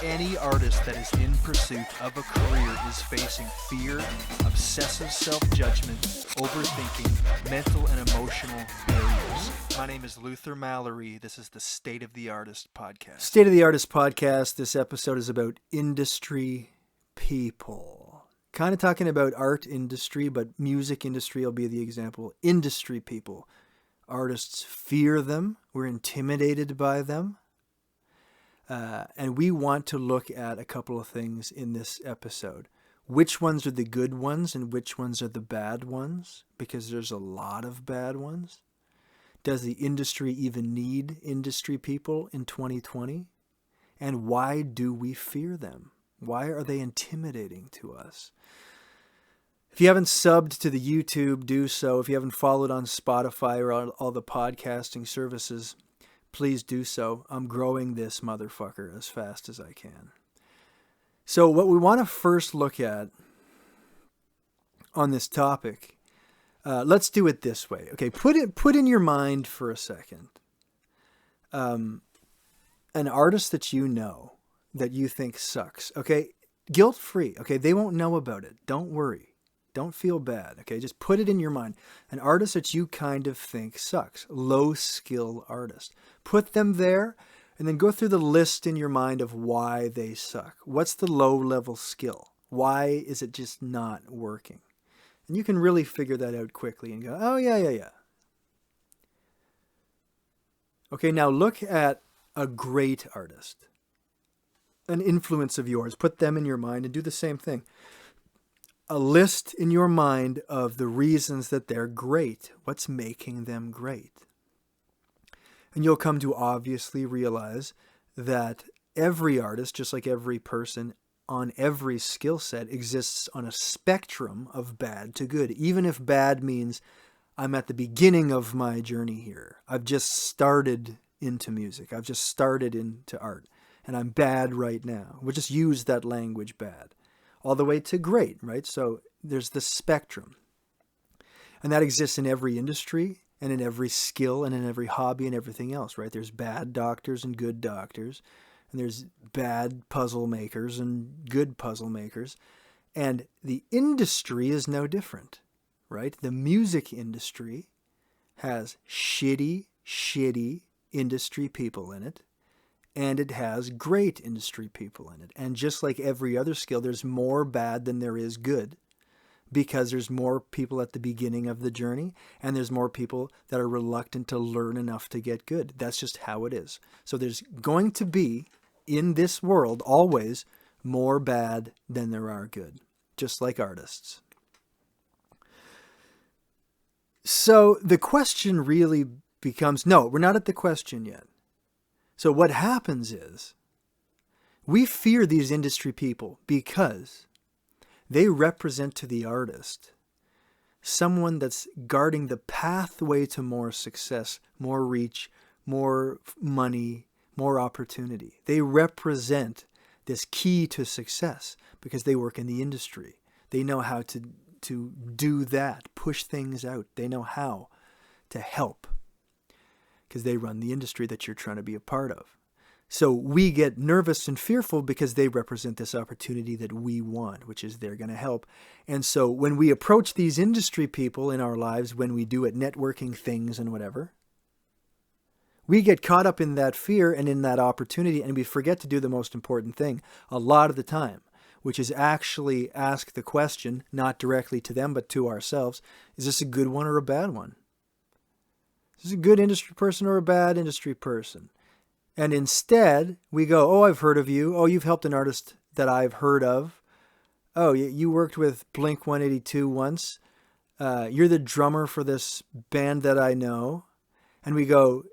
Any artist that is in pursuit of a career is facing fear, obsessive self-judgment, overthinking, mental and emotional barriers. My name is Luther Mallory. This is the State of the Artist podcast. State of the Artist podcast. This episode is about industry people. Kind of talking about art industry, but music industry will be the example. Industry people. Artists fear them. We're intimidated by them. And we want to look at a couple of things in this episode. Which ones are the good ones and which ones are the bad ones? Because there's a lot of bad ones. Does the industry even need industry people in 2020? And why do we fear them? Why are they intimidating to us? If you haven't subbed to the YouTube, do so. If you haven't followed on Spotify or on all the podcasting services, please do so. I'm growing this motherfucker as fast as I can. So what we want to first look at on this topic, let's do it this way. Okay, put in your mind for a second an artist that you know that you think sucks. Okay, guilt-free. Okay, they won't know about it. Don't worry. Don't feel bad. Okay, just put it in your mind. An artist that you kind of think sucks. Low-skill artist. Put them there and then go through the list in your mind of why they suck. What's the low-level skill? Why is it just not working? And you can really figure that out quickly and go, oh, yeah. Okay, now look at a great artist. An influence of yours. Put them in your mind and do the same thing. A list in your mind of the reasons that they're great. What's making them great? And you'll come to obviously realize that every artist, just like every person on every skill set, exists on a spectrum of bad to good. Even if bad means I'm at the beginning of my journey here. I've just started into music. I've just started into art. And I'm bad right now. We'll just use that language, bad. All the way to great, right? So there's the spectrum. And that exists in every industry and in every skill and in every hobby and everything else, right? There's bad doctors and good doctors. And there's bad puzzle makers and good puzzle makers. And the industry is no different, right? The music industry has shitty industry people in it. And it has great industry people in it. And just like every other skill, there's more bad than there is good because there's more people at the beginning of the journey and there's more people that are reluctant to learn enough to get good. That's just how it is. So there's going to be, in this world, always more bad than there are good, just like artists. So the question really becomes, no, we're not at the question yet. So what happens is we fear these industry people because they represent to the artist someone that's guarding the pathway to more success, more reach, more money, more opportunity. They represent this key to success because they work in the industry. They know how to do that, push things out. They know how to help, because they run the industry that you're trying to be a part of. So we get nervous and fearful because they represent this opportunity that we want, which is they're going to help. And so when we approach these industry people in our lives, when we do it, networking things and whatever, we get caught up in that fear and in that opportunity, and we forget to do the most important thing a lot of the time, which is actually ask the question, not directly to them, but to ourselves, is this a good one or a bad one? Is this a good industry person or a bad industry person? And instead, we go, oh, I've heard of you. Oh, you've helped an artist that I've heard of. Oh, you worked with Blink 182 once. You're the drummer for this band that I know. And we go,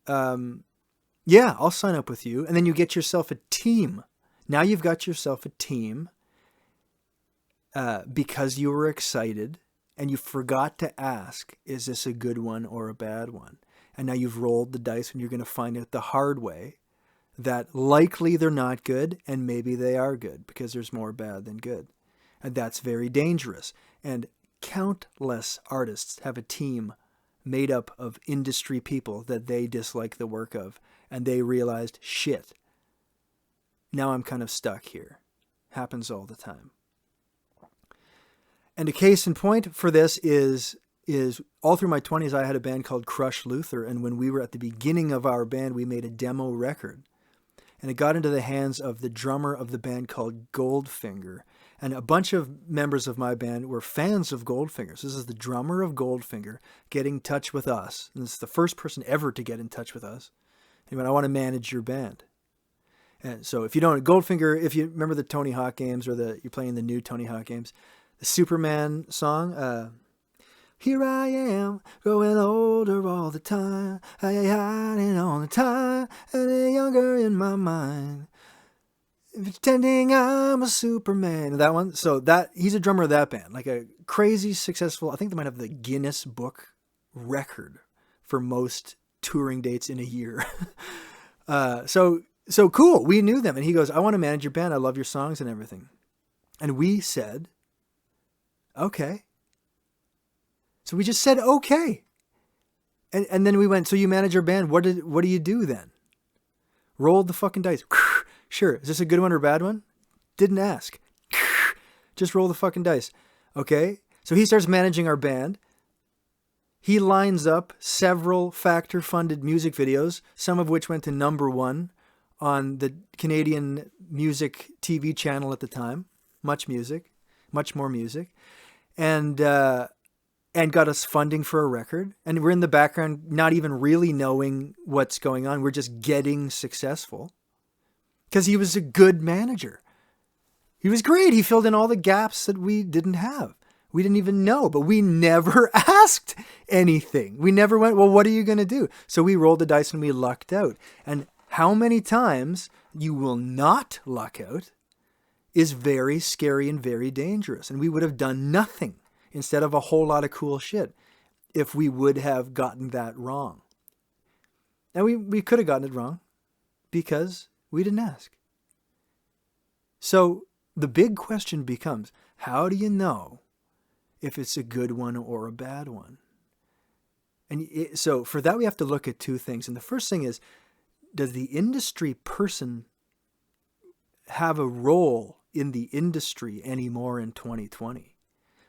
yeah, I'll sign up with you. And then you get yourself a team. Now you've got yourself a team because you were excited. And you forgot to ask, is this a good one or a bad one? And now you've rolled the dice and you're going to find out the hard way that likely they're not good and maybe they are good because there's more bad than good. And that's very dangerous. And countless artists have a team made up of industry people that they dislike the work of. And they realized, shit, now I'm kind of stuck here. Happens all the time. And a case in point for this is all through my 20s, I had a band called Crush Luther. And when we were at the beginning of our band, we made a demo record. And it got into the hands of the drummer of the band called Goldfinger. And a bunch of members of my band were fans of Goldfinger. So this is the drummer of Goldfinger getting in touch with us. And this is the first person ever to get in touch with us. He went, I want to manage your band. And so if you don't, Goldfinger, if you remember the Tony Hawk games or you're playing the new Tony Hawk games, the Superman song, here I am, growing older all the time, hiding all the time, and younger in my mind, pretending I'm a Superman. That one, so he's a drummer of that band, like a crazy successful, I think they might have the Guinness Book record for most touring dates in a year. So cool, we knew them, and he goes, I want to manage your band, I love your songs and everything. And we said, okay. So we just said, okay. And then we went, so you manage your band. What do you do then? Rolled the fucking dice. Sure. Is this a good one or a bad one? Didn't ask. Just roll the fucking dice. Okay. So he starts managing our band. He lines up several factor-funded music videos, some of which went to #1 on the Canadian music TV channel at the time. Much more music. And got us funding for a record. And we're in the background, not even really knowing what's going on. We're just getting successful because he was a good manager. He was great. He filled in all the gaps that we didn't have. We didn't even know, but we never asked anything. We never went, well, what are you going to do? So we rolled the dice and we lucked out. And how many times you will not luck out is very scary and very dangerous. And we would have done nothing instead of a whole lot of cool shit if we would have gotten that wrong. And we could have gotten it wrong because we didn't ask. So the big question becomes, how do you know if it's a good one or a bad one? And so for that, we have to look at two things. And the first thing is, does the industry person have a role in the industry anymore in 2020?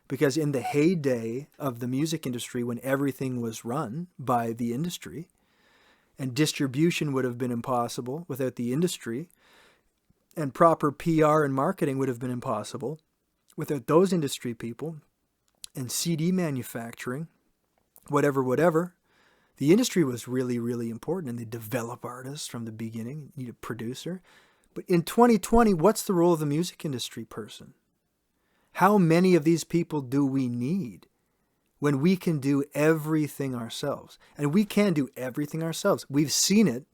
Because in the heyday of the music industry, when everything was run by the industry, and distribution would have been impossible without the industry, and proper PR and marketing would have been impossible without those industry people, and CD manufacturing, whatever, the industry was really, really important, and they develop artists from the beginning. You need a producer. But in 2020, what's the role of the music industry person? How many of these people do we need when we can do everything ourselves? And we can do everything ourselves. We've seen it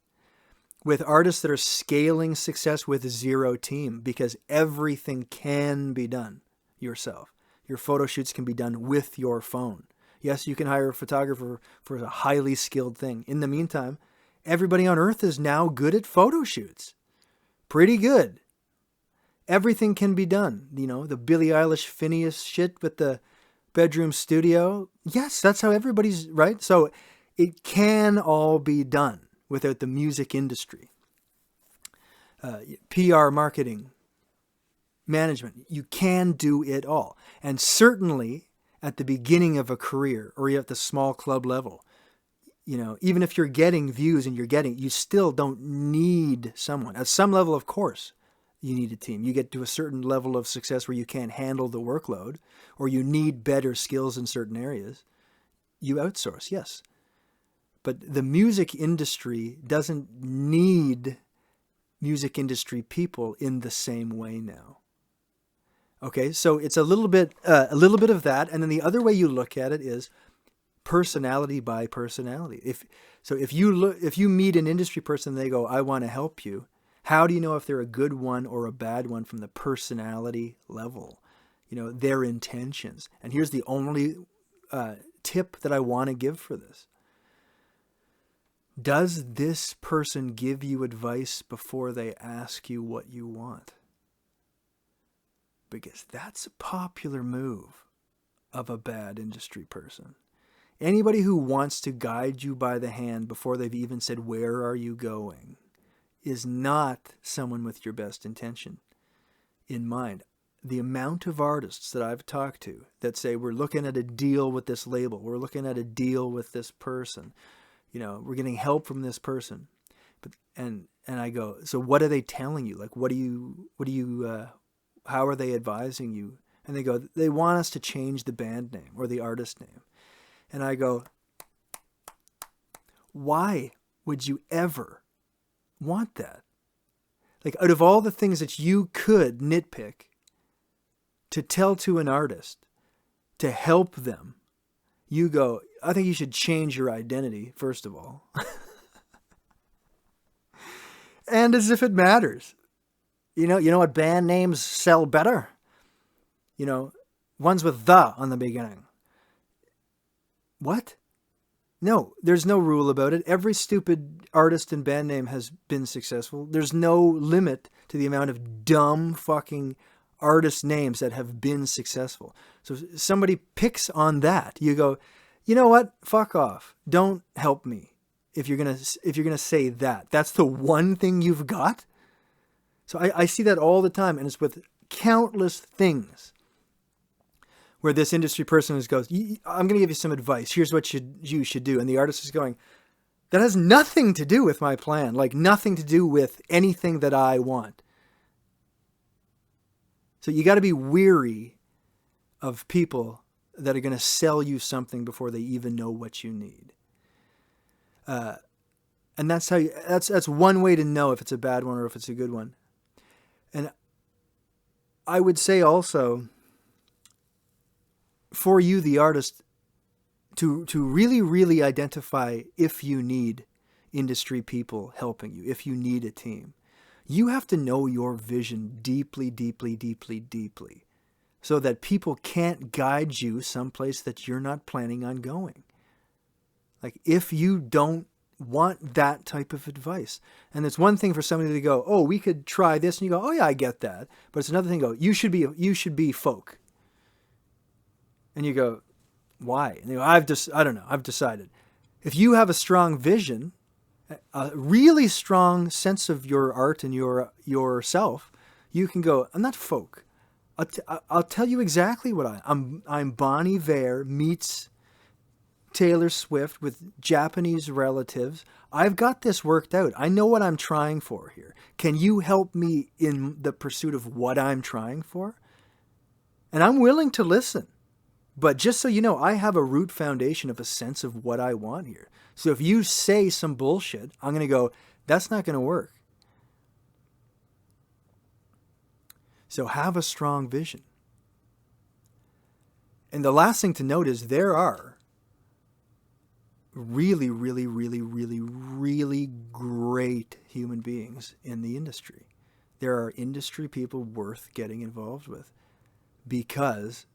with artists that are scaling success with zero team because everything can be done yourself. Your photo shoots can be done with your phone. Yes, you can hire a photographer for a highly skilled thing. In the meantime, everybody on earth is now good at photo shoots. Pretty good. Everything can be done. You know, the Billie Eilish Phineas shit with the bedroom studio. Yes, that's how everybody's, right? So it can all be done without the music industry. PR, marketing, management. You can do it all. And certainly at the beginning of a career or you're at the small club level, you know, even if you're getting views and you still don't need someone. At some level, of course, you need a team. You get to a certain level of success where you can't handle the workload or you need better skills in certain areas. You outsource, yes. But the music industry doesn't need music industry people in the same way now. Okay, so it's a little bit of that, and then the other way you look at it is personality by personality. If you meet an industry person and they go, I want to help you, how do you know if they're a good one or a bad one from the personality level? You know, their intentions. And here's the only tip that I want to give for this. Does this person give you advice before they ask you what you want? Because that's a popular move of a bad industry person. Anybody who wants to guide you by the hand before they've even said, where are you going, is not someone with your best intention in mind. The amount of artists that I've talked to that say, we're looking at a deal with this label, we're looking at a deal with this person, we're getting help from this person. And I go, so what are they telling you? Like, how are they advising you? And they go, they want us to change the band name or the artist name. And I go, why would you ever want that? Like, out of all the things that you could nitpick to tell to an artist to help them, you go, I think you should change your identity, first of all. And as if it matters. You know what band names sell better? Ones with "the" on the beginning. What? No, there's no rule about it. Every stupid artist and band name has been successful. There's no limit to the amount of dumb fucking artist names that have been successful. So if somebody picks on that, you go, you know what? Fuck off. Don't help me. If you're gonna say that, that's the one thing you've got. So I see that all the time, and it's with countless things where this industry person goes, I'm going to give you some advice. Here's what you should do. And the artist is going, that has nothing to do with my plan, like nothing to do with anything that I want. So you got to be weary of people that are going to sell you something before they even know what you need. And that's that's one way to know if it's a bad one or if it's a good one. And I would say also, for you, the artist, to really, really identify if you need industry people helping you, if you need a team, you have to know your vision deeply, deeply, deeply, deeply, so that people can't guide you someplace that you're not planning on going. Like, if you don't want that type of advice. And it's one thing for somebody to go, oh, we could try this. And you go, oh yeah, I get that. But it's another thing to go, you should be folk. And you go, why? And you go, I've decided. If you have a strong vision, a really strong sense of your art and yourself, you can go, I'm not folk. I'll tell you exactly what I'm Bon Iver meets Taylor Swift with Japanese relatives. I've got this worked out. I know what I'm trying for here. Can you help me in the pursuit of what I'm trying for? And I'm willing to listen. But just so you know, I have a root foundation of a sense of what I want here. So if you say some bullshit, I'm going to go, that's not going to work. So have a strong vision. And the last thing to note is there are really, really, really, really, really great human beings in the industry. There are industry people worth getting involved with because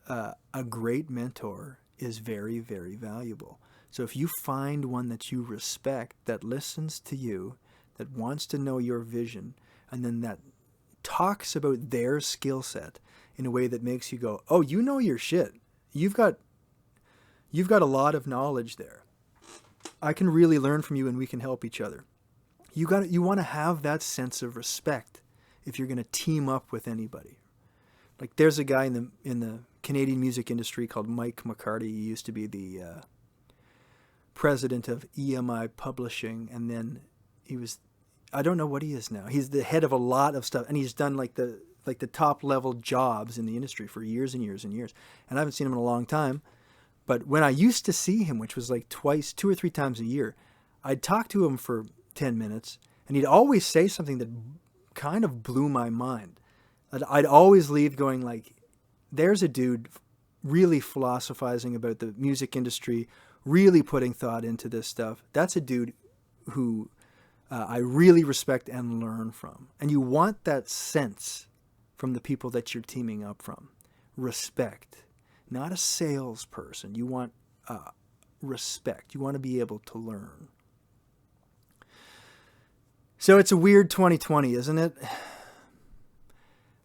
a great mentor is very, very valuable. So if you find one that you respect, that listens to you, that wants to know your vision, and then that talks about their skill set in a way that makes you go, oh, you know your shit. You've got a lot of knowledge there. I can really learn from you and we can help each other. You want to have that sense of respect if you're going to team up with anybody. Like there's a guy in the Canadian music industry called Mike McCarty. He used to be the president of EMI Publishing, and then he was, I don't know what he is now. He's the head of a lot of stuff, and he's done like the top level jobs in the industry for years and years and years. And I haven't seen him in a long time. But when I used to see him, which was like 2 or 3 times a year, I'd talk to him for 10 minutes, and he'd always say something that kind of blew my mind. I'd always leave going like, there's a dude really philosophizing about the music industry, really putting thought into this stuff. That's a dude who I really respect and learn from. And you want that sense from the people that you're teaming up from. Respect. Not a salesperson. You want respect. You want to be able to learn. So it's a weird 2020, isn't it?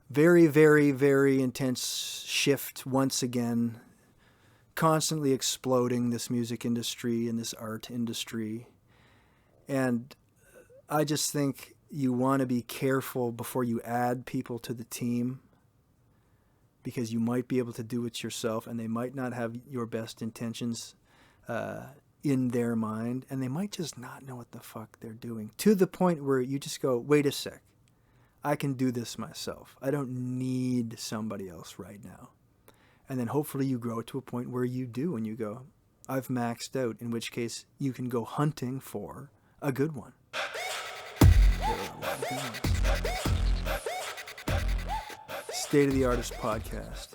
Very, very, very intense shift once again. Constantly exploding, this music industry and this art industry. And I just think you want to be careful before you add people to the team, because you might be able to do it yourself and they might not have your best intentions in their mind, and they might just not know what the fuck they're doing, to the point where you just go, wait a sec, I can do this myself. I don't need somebody else right now. And then hopefully you grow to a point where you do, and you go, I've maxed out, in which case you can go hunting for a good one. State of the Artist Podcast.